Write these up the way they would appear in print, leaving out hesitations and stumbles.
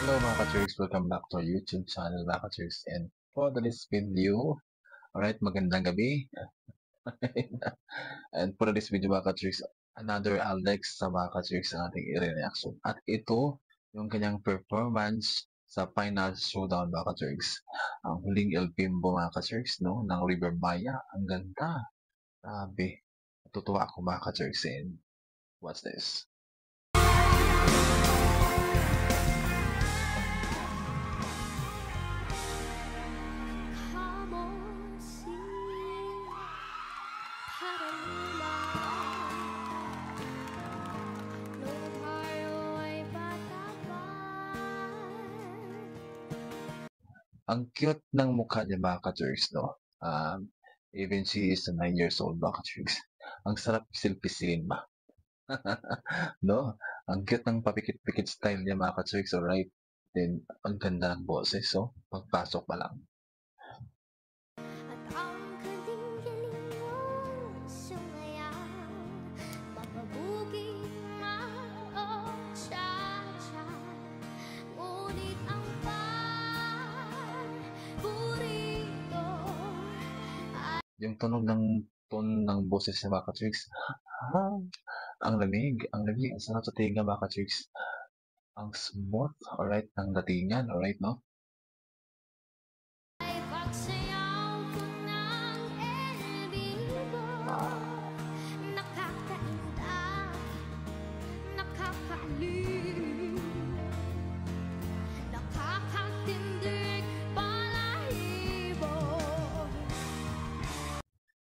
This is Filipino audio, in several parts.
Hello mga ka-Turks, welcome back to our YouTube channel mga ka-Turks, and for this video, alright, magandang gabi. And for this video mga ka-Turks, another Alex sa mga ka-Turks ang ating i-reaction. At ito, yung kanyang performance sa final showdown mga ka-Turks. Ang huling El Bimbo mga ka-Turks, no, ng River Maya. Ang ganda. Grabe. Natutuwa ako mga ka-Turks, and what's this? Ang cute ng mukha niya mga ka-Turks, no? Even she is 9 years old mga ka-Turks. Ang sarap pisil-pisilin ba? No? Ang cute ng papikit-pikit style niya mga ka-Turks, alright? Then, ang ganda ng boses, so, pagpasok pa lang. Yung tunog ng tone ng boses niya mga ka-Turks, ang lamig, ang sarap sa tinga mga ka-Turks. Ang smooth, alright, ng datingan, alright, no?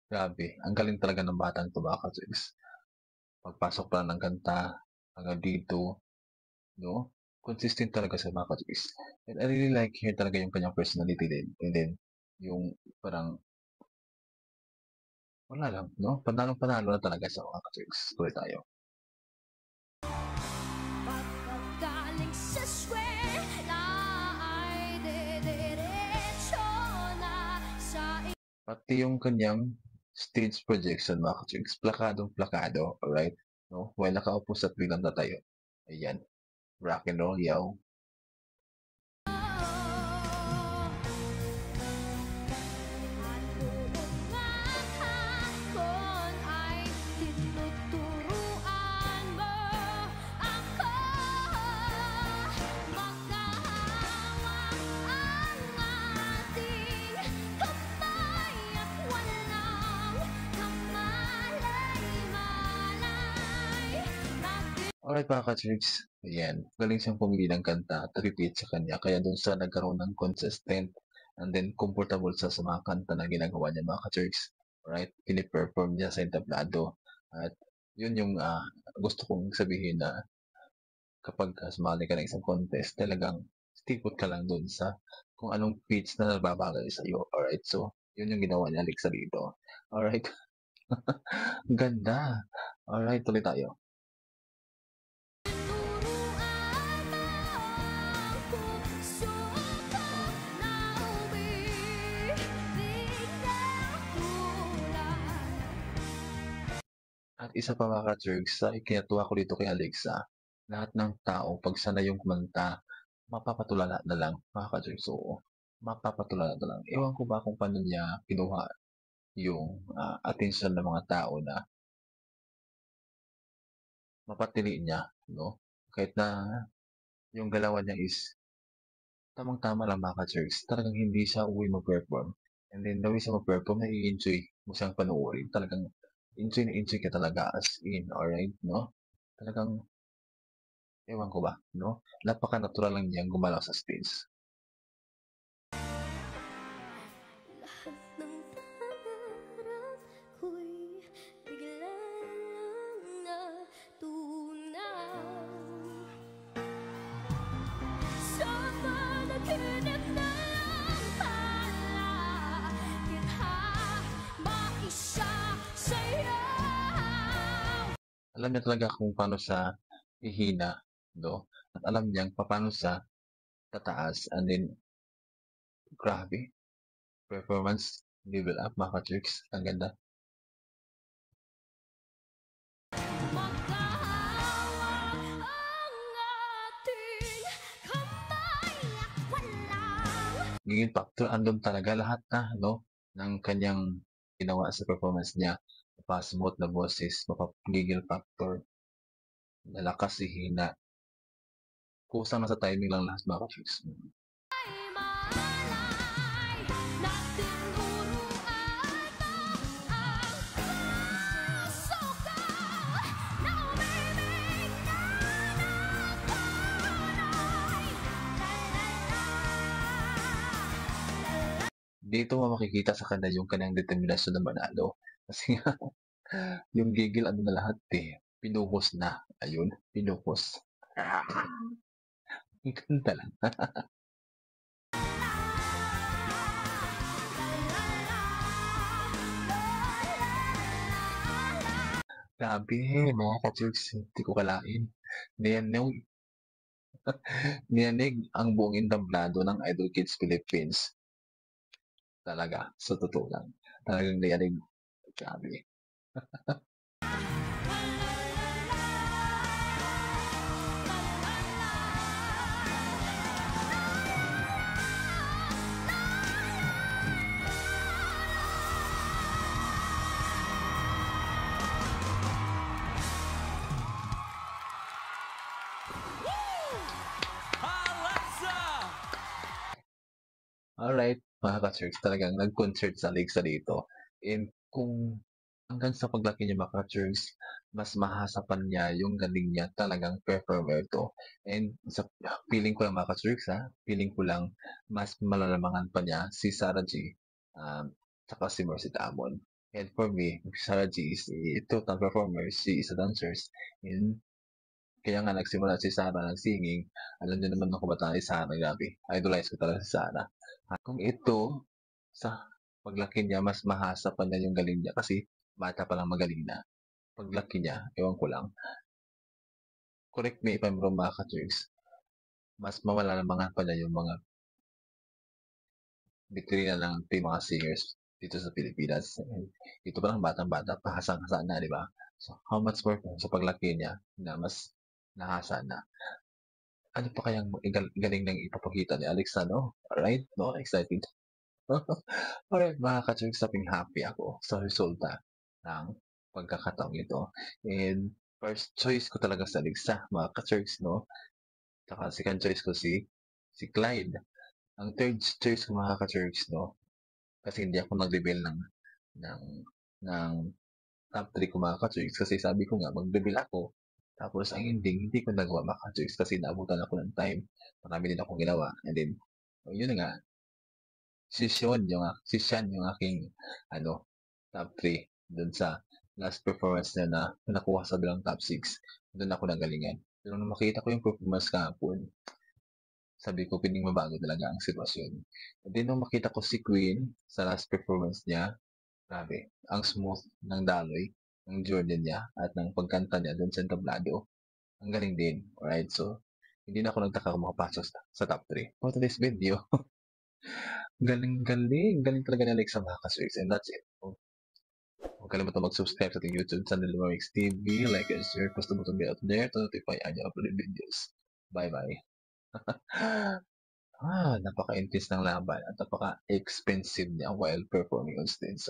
Grabe, ang galing talaga ng batang to mga ka-Turks. Pagpasok pa ng kanta, hanggang dito, no? Consistent talaga sa mga ka-Turks. And I really like here talaga yung kanyang personality din. And then, yung parang, wala lang, no? Panalong-panalo na talaga sa mga ka-Turks. Tuloy tayo. Pati yung kanyang stage projection mga ka-Turks, plakadong-plakado, alright? No? While nakaupo sa biglang tatayo. Ayan. Rock and roll, yaw. Alright mga ka-Turks, ayan, galing siyang pumili ng kanta at repeat sa kanya, kaya doon sa nagkaroon ng consistent and then comfortable sa mga kanta na ginagawa niya mga ka-Turks. Alright, piniperform niya sa entablado. At yun yung gusto kong sabihin na kapag sumali ka ng isang contest, talagang stick ka lang doon sa kung anong pitch na nababagay sa iyo. Alright, so yun yung ginawa niya Alexa dito. Alright, ganda. Alright, tuloy tayo. At isa pa mga ka-Turks, sa ikinatuwa ko dito kay Alexa, lahat ng tao, pag sanay yung kumanta, mapapatulala na lang mga ka-Turks. Oo, mapapatulala na lang. Ewan ko ba kung paano niya kinuha yung attention ng mga tao na mapatili niya, no? Kahit na yung galawan niya is tamang-tama lang mga ka-Turks. Talagang hindi siya uwi mag-perform. And then, the way siya mag-perform, nai-enjoy mo siyang panoorin. Talagang enjoy na enjoy ka talaga as in, alright, no? Talagang, ewan ko ba, no? Napaka-natural lang niyang gumalaw sa stage. Alam niya talaga kung paano siya ihina, no? At alam niya paano siya tataas. And then, grabe. Performance level up, mga ka-Turks. Ang ganda. gigil factor, andun talaga lahat na, no, ng kanyang ginawa sa performance niya. Mapa-smooth na boses, mapapagigil factor, malakas, hihina. Kusang nasa timing lang lahat mga ka-chicks. Dito mo makikita sa kanya yung kanyang determinasyon na manalo. Kasi nga, yung gigil ano na lahat eh, pinuhos na. Ayun, pinuhos. Ang ganda lang. Grabe, mga ka-chicks, hindi ko kalain. Niyanig, niyanig ang buong entablado ng Idol Kids Philippines. Talaga, sa totoo lang. Talagang niyanig. Grabe. Alright, mga ka-church, talagang nag-concert sa Alexa dito. And kung hanggang sa paglaki niya mga ka-church, mas mahasapan niya yung galing niya talagang performer to. And sa feeling ko lang mga ka-church ha, feeling ko lang mas malalamangan pa niya si Sarah G. Saka si Mercy Tamon. And for me, Sarah G is a total performer. She is a dancer. And kaya nga nagsimula si Sarah nag-singing. Alam niyo naman ako ba tayo si Sarah, grabe. Idolize ko talaga si Sarah. Kung ito, sa paglaki niya, mas mahasa pa niya yung galing niya kasi bata pa lang magaling na. Paglaki niya, ewan ko lang. Correct me if I'm wrong mga ka-Turks, mas mawala-lamangan pa niya yung mga vitrina ng team mga singers dito sa Pilipinas. Ito pa lang batang-bata, pahasang-hasa na, di ba? So, how much more sa paglaki niya na mas nahasa na. Ano pa kayang galing ng ipapakita ni Alexa, no? Alright, no? Excited. Alright, mga ka-church, sabing happy ako sa resulta ng pagkakataong ito. And first choice ko talaga sa Alexa, mga ka-church, no? Saka second choice ko si Clyde. Ang third choice ko mga ka-church, no? Kasi hindi ako nag-reveal ng, ng top 3 ko mga ka-church. Kasi sabi ko nga, mag-reveal ako. Tapos ang ending, hindi ko nagawa mga ka-church kasi naabutan ako ng time. Marami din akong ginawa. And then, yun na nga, si Sean yung aking ano, top 3 dun sa last performance niya na nakuha sa bilang top 6. Doon ako nagalingan. Pero nung makita ko yung performance kahapon, sabi ko piling mabago talaga ang sitwasyon. And then nung makita ko si Queen sa last performance niya, grabe, ang smooth ng daloy, ng journey niya at ng pagkanta niya doon sa entablado. Ang galing din. Alright, so hindi na ako nagtaka kung makapasok sa top 3. For today's video, galing, galing talaga ni Alexa Macas and that's it. Huwag kalimutan mag-subscribe sa ating YouTube channel, Lumamix TV, like and share, post the button bell there to notify any uploaded videos. Bye-bye. Napaka-intense ng laban at napaka-expensive niya while performing on stage.